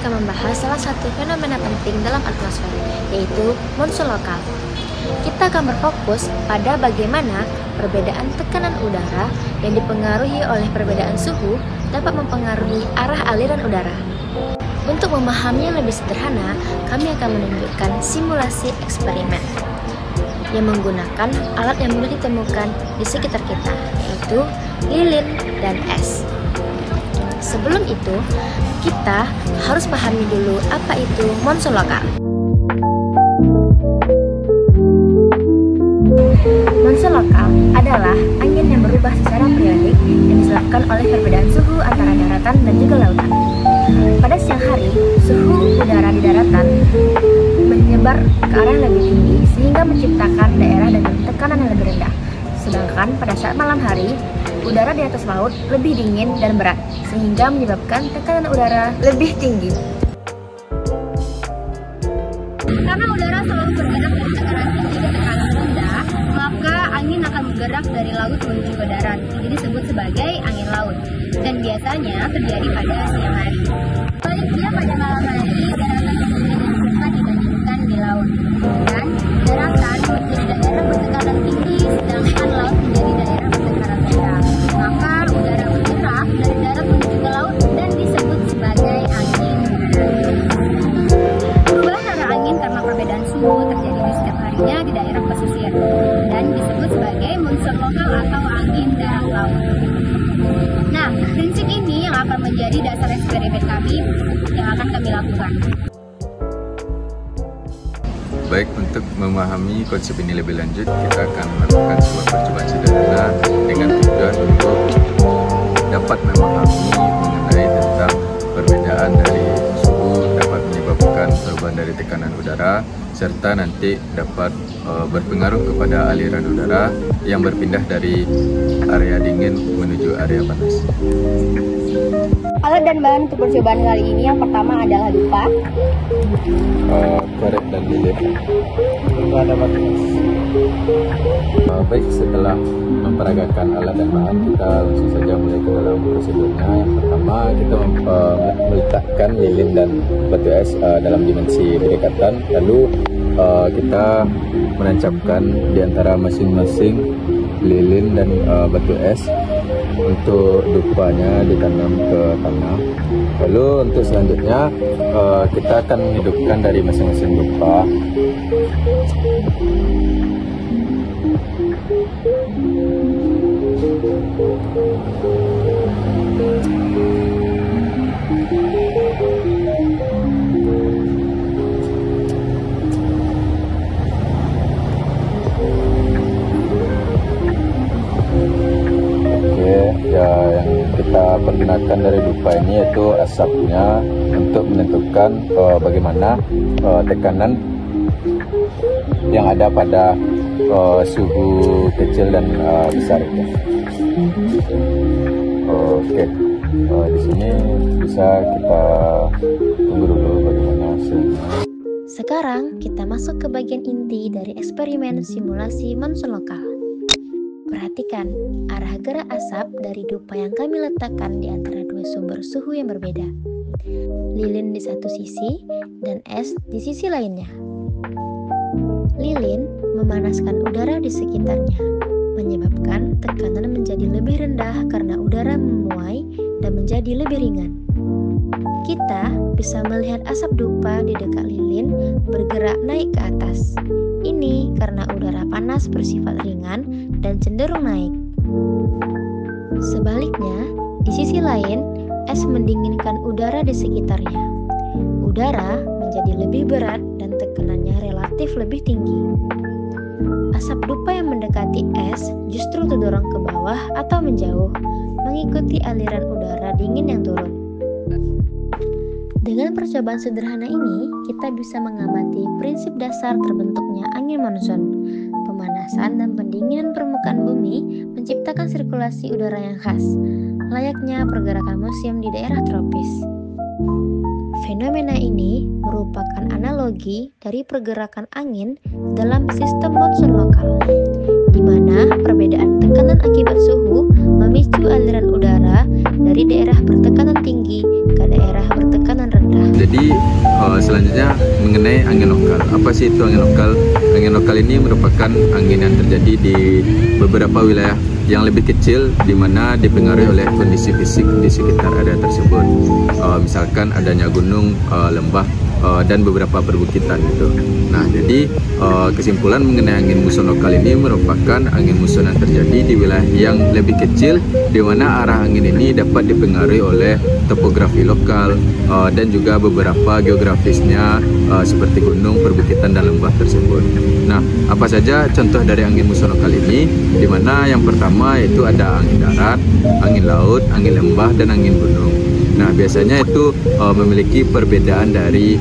akan membahas salah satu fenomena penting dalam atmosfer, yaitu monsun lokal. Kita akan berfokus pada bagaimana perbedaan tekanan udara yang dipengaruhi oleh perbedaan suhu dapat mempengaruhi arah aliran udara. Untuk memahaminya lebih sederhana, kami akan menunjukkan simulasi eksperimen yang menggunakan alat yang mudah ditemukan di sekitar kita, yaitu lilin dan es. Sebelum itu, kita harus pahami dulu apa itu monsun lokal. Monsun lokal adalah angin yang berubah secara periodik yang disebabkan oleh perbedaan suhu antara daratan dan juga lautan. Pada siang hari, suhu udara di daratan menyebar ke arah yang lebih tinggi sehingga menciptakan daerah dengan tekanan yang lebih rendah. Sedangkan pada saat malam hari, udara di atas laut lebih dingin dan berat sehingga menyebabkan tekanan udara lebih tinggi. Karena udara selalu bergerak dari tekanan tinggi ke tekanan rendah, maka angin akan bergerak dari laut menuju ke darat. Ini disebut sebagai angin laut dan biasanya terjadi pada siang hari. Sebaliknya pada malam hari, daratan lebih cepat dibandingkan di laut. Dan daratan menjadi daerah bertekanan tinggi, sedangkan laut menjadi daerah bertekanan rendah. Maka udara bergerak dari darat menuju ke laut dan disebut sebagai angin darat. Perubahan arah angin karena perbedaan suhu terjadi di setiap harinya di daerah pesisir dan disebut sebagai monsun lokal atau angin darat laut. Nah, prinsip ini yang akan menjadi dasar eksperimen kami yang akan kami lakukan. Baik, untuk memahami konsep ini lebih lanjut, kita akan melakukan sebuah percobaan sederhana dengan tujuan untuk dapat memahami mengenai tentang perbedaan dari suhu dapat menyebabkan perubahan dari tekanan udara, serta nanti dapat berpengaruh kepada aliran udara yang berpindah dari area dingin menuju area panas. Alat dan bahan untuk percobaan kali ini yang pertama adalah dupa, Korek dan lilin. itu ada batu es. Baik, setelah memperagakan alat dan bahan, kita langsung saja mulai ke dalam prosedurnya. Yang pertama, kita meletakkan lilin dan batu es dalam dimensi berdekatan. Lalu kita menancapkan di antara masing-masing lilin dan batu es. Untuk dupanya ditanam ke tanah. Lalu untuk selanjutnya kita akan hidupkan dari masing-masing dupa. Yang kita pergunakan dari dupa ini yaitu asapnya untuk menentukan bagaimana tekanan yang ada pada suhu kecil dan besar itu. Oke, di sini bisa kita tunggu dulu bagaimana hasilnya. Sekarang kita masuk ke bagian inti dari eksperimen simulasi monsun lokal. Perhatikan arah gerak asap dari dupa yang kami letakkan di antara dua sumber suhu yang berbeda. Lilin di satu sisi dan es di sisi lainnya. Lilin memanaskan udara di sekitarnya, menyebabkan tekanan menjadi lebih rendah karena udara memuai dan menjadi lebih ringan. Kita bisa melihat asap dupa di dekat lilin bergerak naik ke atas. Ini karena udara panas bersifat ringan dan cenderung naik. Sebaliknya, di sisi lain, es mendinginkan udara di sekitarnya. Udara menjadi lebih berat dan tekanannya relatif lebih tinggi. Asap dupa yang mendekati es justru terdorong ke bawah atau menjauh, mengikuti aliran udara dingin yang turun. Dengan percobaan sederhana ini, kita bisa mengamati prinsip dasar terbentuknya angin monsun. Pemanasan dan pendinginan permukaan bumi menciptakan sirkulasi udara yang khas, layaknya pergerakan musim di daerah tropis. Fenomena ini merupakan analogi dari pergerakan angin dalam sistem monsun lokal, di mana perbedaan tekanan akibat suhu memicu aliran udara dari daerah bertekanan tinggi ke daerah bertekanan rendah. Jadi Jadi selanjutnya mengenai angin lokal. Apa sih itu angin lokal? Angin lokal ini merupakan angin yang terjadi di beberapa wilayah yang lebih kecil, di mana dipengaruhi oleh kondisi fisik di sekitar area tersebut. Misalkan adanya gunung, lembah, dan beberapa perbukitan itu. Nah, jadi kesimpulan mengenai angin muson lokal ini merupakan angin muson yang terjadi di wilayah yang lebih kecil, di mana arah angin ini dapat dipengaruhi oleh topografi lokal dan juga beberapa geografisnya seperti gunung, perbukitan, dan lembah tersebut. Nah, apa saja contoh dari angin muson lokal ini? Di mana yang pertama itu ada angin darat, angin laut, angin lembah, dan angin gunung. Nah, biasanya itu memiliki perbedaan dari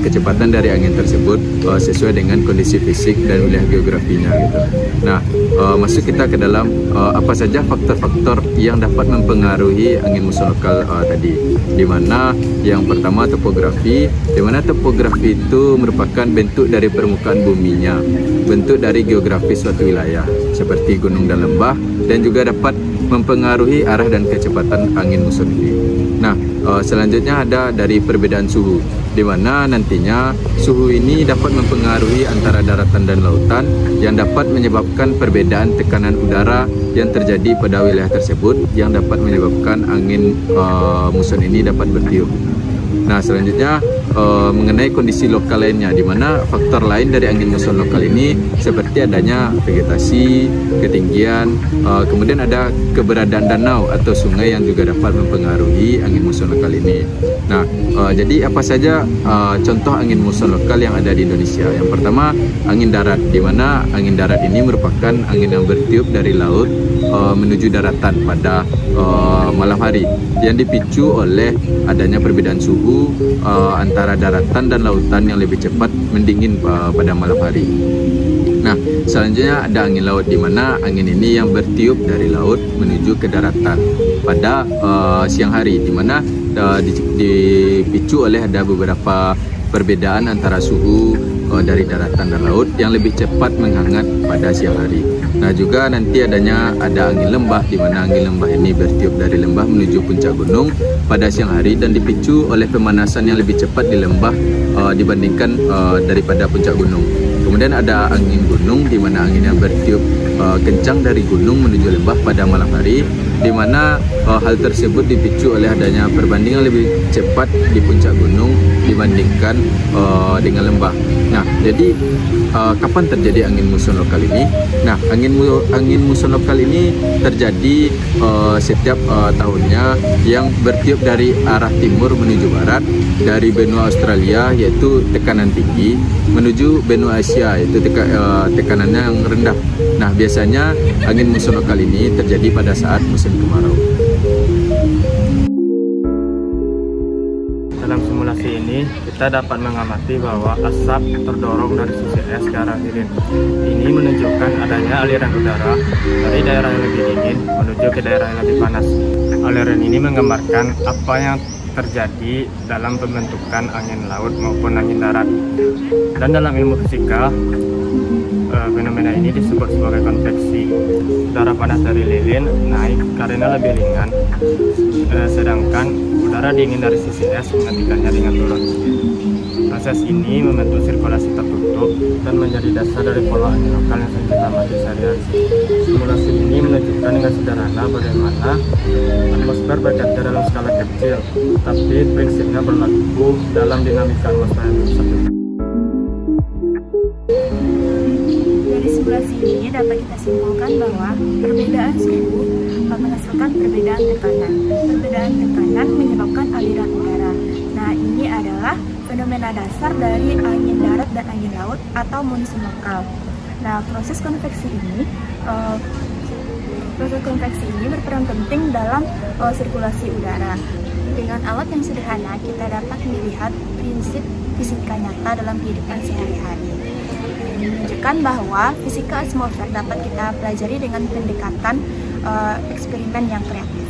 kecepatan dari angin tersebut sesuai dengan kondisi fisik dan wilayah geografinya gitu. Nah, masuk kita ke dalam apa saja faktor-faktor yang dapat mempengaruhi angin muson lokal tadi. Di mana yang pertama topografi, di mana topografi itu merupakan bentuk dari permukaan buminya, bentuk dari geografis suatu wilayah seperti gunung dan lembah, dan juga dapat mempengaruhi arah dan kecepatan angin muson ini. Nah, selanjutnya ada dari perbedaan suhu, di mana nantinya suhu ini dapat mempengaruhi antara daratan dan lautan yang dapat menyebabkan perbedaan tekanan udara yang terjadi pada wilayah tersebut yang dapat menyebabkan angin muson ini dapat bertiup. Nah, selanjutnya mengenai kondisi lokal lainnya, di mana faktor lain dari angin muson lokal ini seperti adanya vegetasi, ketinggian, kemudian ada keberadaan danau atau sungai yang juga dapat mempengaruhi angin muson lokal ini. Nah, jadi apa saja contoh angin muson lokal yang ada di Indonesia? Yang pertama, angin darat, di mana angin darat ini merupakan angin yang bertiup dari laut menuju daratan pada malam hari, yang dipicu oleh adanya perbedaan suhu antara daratan dan lautan yang lebih cepat mendingin pada malam hari. Nah, selanjutnya ada angin laut, di mana angin ini yang bertiup dari laut menuju ke daratan pada siang hari, di mana dipicu oleh ada beberapa perbedaan antara suhu dari daratan dan laut yang lebih cepat menghangat pada siang hari. Nah, juga nanti ada angin lembah, di mana angin lembah ini bertiup dari lembah menuju puncak gunung pada siang hari dan dipicu oleh pemanasan yang lebih cepat di lembah dibandingkan daripada puncak gunung. Kemudian ada angin gunung, di mana angin yang bertiup kencang dari gunung menuju lembah pada malam hari, di mana hal tersebut dipicu oleh adanya perbandingan lebih cepat di puncak gunung dibandingkan dengan lembah. Nah, jadi kapan terjadi angin muson lokal ini? Nah, angin muson lokal ini terjadi setiap tahunnya, yang bertiup dari arah timur menuju barat, dari benua Australia yaitu tekanan tinggi menuju benua Asia yaitu tekanannya yang rendah. Nah, biasanya angin muson lokal ini terjadi pada saat musim kemarau. Dalam simulasi ini, kita dapat mengamati bahwa asap terdorong dari sisi es ke arah lilin. Ini menunjukkan adanya aliran udara dari daerah yang lebih dingin menuju ke daerah yang lebih panas. Aliran ini menggambarkan apa yang terjadi dalam pembentukan angin laut maupun angin darat. Dan dalam ilmu fisika, fenomena ini disebut sebagai konveksi. Udara panas dari lilin naik karena lebih ringan, sedangkan udara dingin dari sisi es menghentikannya dengan turun. Proses ini membentuk sirkulasi tertutup dan menjadi dasar dari pola angin lokal yang sering kita amati sehari-hari. Simulasi ini menunjukkan dengan sederhana bagaimana atmosfer bergerak dalam skala kecil, tapi prinsipnya berlaku dalam dinamika atmosfer yang besar. Dari simulasi ini dapat kita simpulkan bahwa perbedaan suhu menghasilkan perbedaan tekanan. Perbedaan tekanan menyebabkan aliran udara. Nah, ini adalah fenomena dasar dari angin darat dan angin laut atau monsun lokal. Nah, proses konveksi ini berperan penting dalam sirkulasi udara. Dengan alat yang sederhana, kita dapat melihat prinsip fisika nyata dalam kehidupan sehari-hari. Ini menunjukkan bahwa fisika atmosfer dapat kita pelajari dengan pendekatan eksperimen yang kreatif.